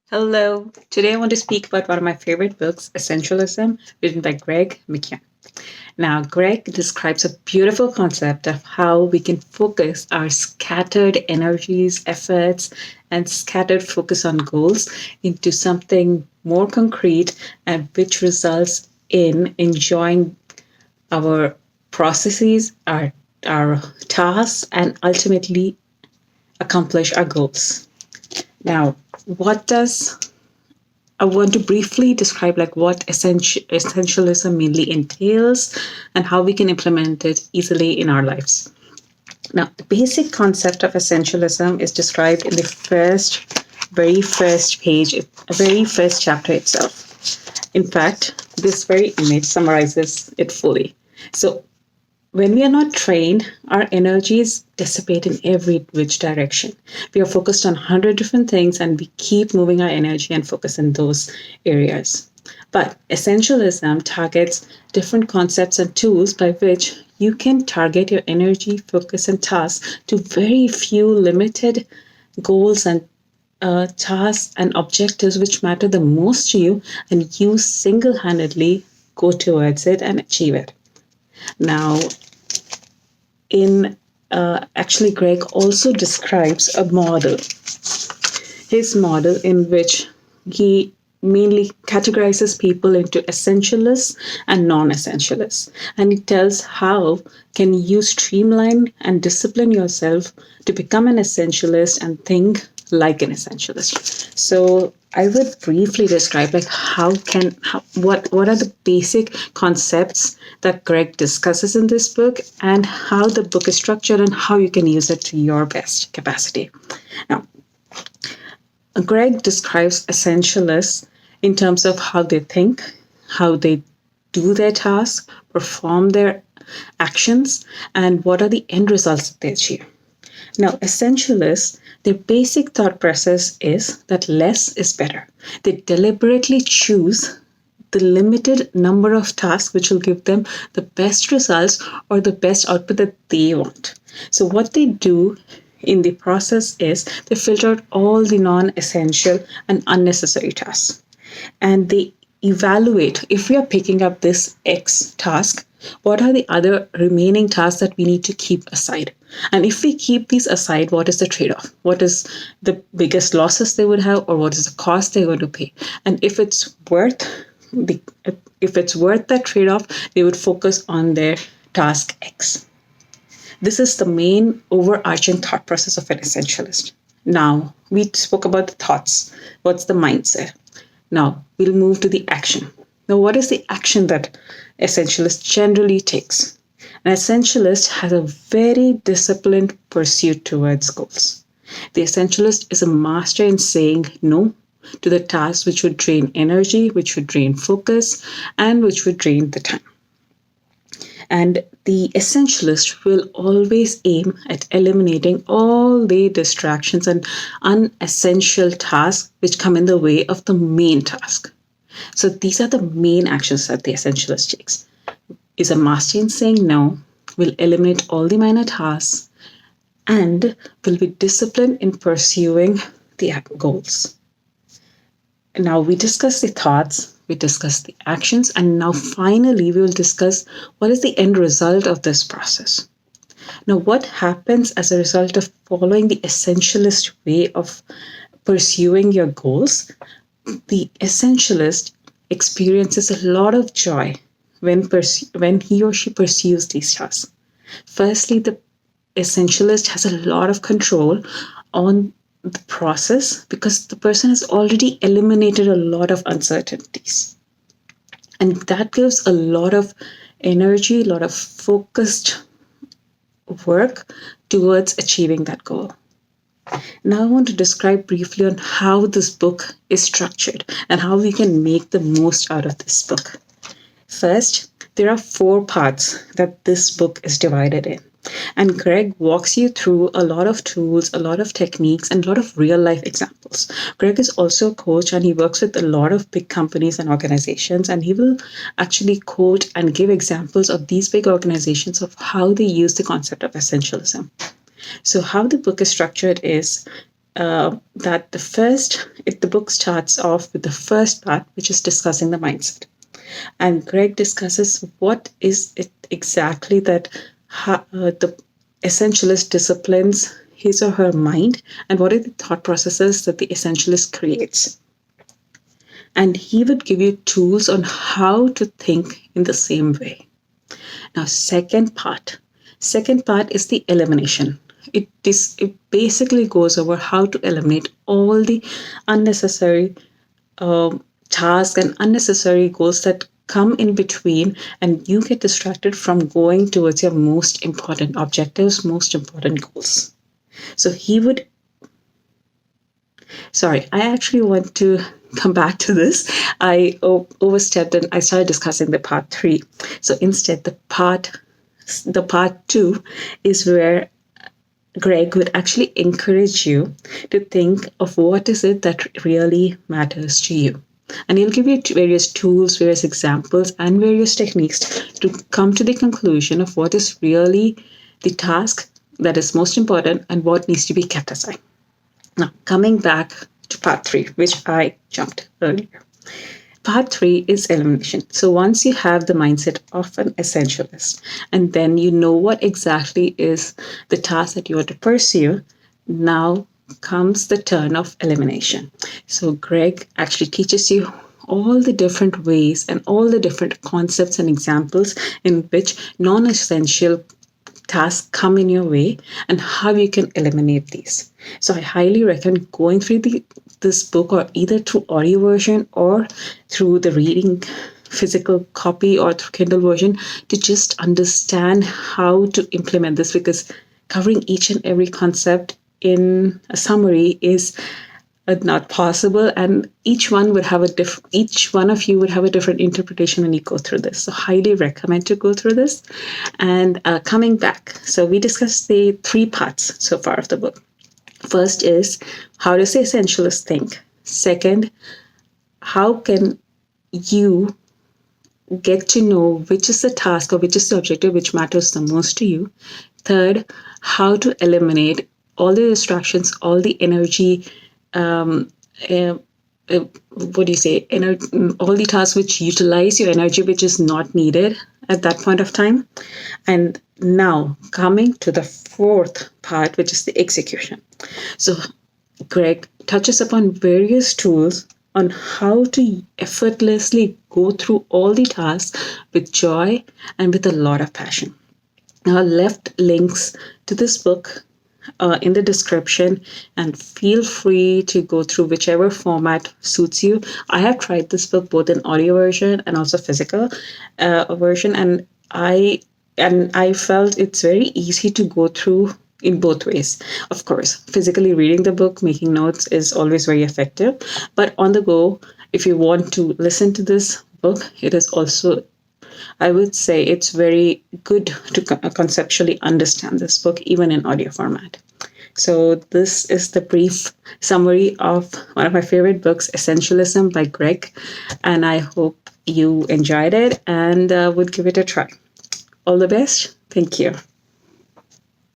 Hello. Today I want to speak about one of my favorite books, Essentialism, written by Greg McKeown. Now, Greg describes a beautiful concept of how we can focus our scattered energies, efforts, and scattered focus on goals into something more concrete and which results in enjoying our processes, our tasks, and ultimately accomplish our goals. Now, what does I want to briefly describe what essentialism mainly entails and how we can implement it easily in our lives. Now, the basic concept of essentialism is described in the very first page, very first chapter itself. In fact, this very image summarizes it fully. So, when we are not trained, our energies dissipate in every which direction. We are focused on 100 different things and we keep moving our energy and focus in those areas. But essentialism targets different concepts and tools by which you can target your energy, focus, and tasks to very few limited goals and tasks and objectives which matter the most to you, and you single handedly go towards it and achieve it. Now, in actually, Greg also describes a model, his model in which he mainly categorizes people into essentialists and non-essentialists, and he tells how can you streamline and discipline yourself to become an essentialist and think like an essentialist. So I would briefly describe what are the basic concepts that Greg discusses in this book and how the book is structured and how you can use it to your best capacity. Now, Greg describes essentialists in terms of how they think, how they do their tasks, perform their actions, and what are the end results that they achieve. Now, essentialists, their basic thought process is that less is better. They deliberately choose the limited number of tasks which will give them the best results or the best output that they want. So, what they do in the process is they filter out all the non essential and unnecessary tasks. And they evaluate if we are picking up this X task, what are the other remaining tasks that we need to keep aside? And if we keep these aside, what is the trade off? What is the biggest losses they would have, or what is the cost they're going to pay? And if it's worth that trade off, they would focus on their task X. This is the main overarching thought process of an essentialist. Now, we spoke about the thoughts. What's the mindset? Now, we'll move to the action. Now, what is the action that essentialist generally takes? An essentialist has a very disciplined pursuit towards goals. The essentialist is a master in saying no to the tasks which would drain energy, which would drain focus, and which would drain the time. And the essentialist will always aim at eliminating all the distractions and unessential tasks which come in the way of the main task. So these are the main actions that the essentialist takes. Is a master in saying no, will eliminate all the minor tasks, and will be disciplined in pursuing the goals. Now we discuss the thoughts, we discuss the actions, and now finally we will discuss what is the end result of this process. Now, what happens as a result of following the essentialist way of pursuing your goals? The essentialist experiences a lot of joy when he or she pursues these tasks. Firstly, the essentialist has a lot of control on the process because the person has already eliminated a lot of uncertainties. And that gives a lot of energy, a lot of focused work towards achieving that goal. Now, I want to describe briefly on how this book is structured and how we can make the most out of this book. First, there are 4 parts that this book is divided in. And Greg walks you through a lot of tools, a lot of techniques, and a lot of real life examples. Greg is also a coach and he works with a lot of big companies and organizations. And he will actually quote and give examples of these big organizations of how they use the concept of essentialism. So, how the book is structured is that the book starts off with the first part, which is discussing the mindset. And Greg discusses what is it exactly that the essentialist disciplines his or her mind, and what are the thought processes that the essentialist creates. And he would give you tools on how to think in the same way. Now, second part is the elimination. It basically goes over how to eliminate all the unnecessary tasks and unnecessary goals that come in between, and you get distracted from going towards your most important objectives, most important goals. So he would sorry, I actually want to come back to this. I overstepped and I started discussing the part 3. So instead, the part 2 is where Greg would actually encourage you to think of what is it that really matters to you. And he'll give you various tools, various examples, and various techniques to come to the conclusion of what is really the task that is most important and what needs to be kept aside. Now, coming back to part 3, which I jumped earlier. Part 3 is elimination. So once you have the mindset of an essentialist, and then you know what exactly is the task that you want to pursue, now comes the turn of elimination. So Greg actually teaches you all the different ways and all the different concepts and examples in which non-essential tasks come in your way and how you can eliminate these. So I highly recommend going through this book, or either through audio version or through the reading physical copy or through Kindle version, to just understand how to implement this, because covering each and every concept in a summary is not possible, and each one of you would have a different interpretation when you go through this. So highly recommend to go through this. And coming back, so we discussed the 3 parts so far of the book. First is, how does the essentialist think? Second, how can you get to know which is the task or which is the objective which matters the most to you? Third, how to eliminate all the distractions, all the energy, all the tasks which utilize your energy, which is not needed at that point of time. And now coming to the 4th part, which is the execution. So Greg touches upon various tools on how to effortlessly go through all the tasks with joy and with a lot of passion. Now, I left links to this book in the description, and feel free to go through whichever format suits you. I have tried this book both in audio version and also physical version, and I felt it's very easy to go through in both ways. Of course, physically reading the book, making notes is always very effective, but on the go, if you want to listen to this book, it is also, I would say, it's very good to conceptually understand this book, even in audio format. So this is the brief summary of one of my favorite books, Essentialism by Greg, and I hope you enjoyed it and would give it a try. All the best. Thank you.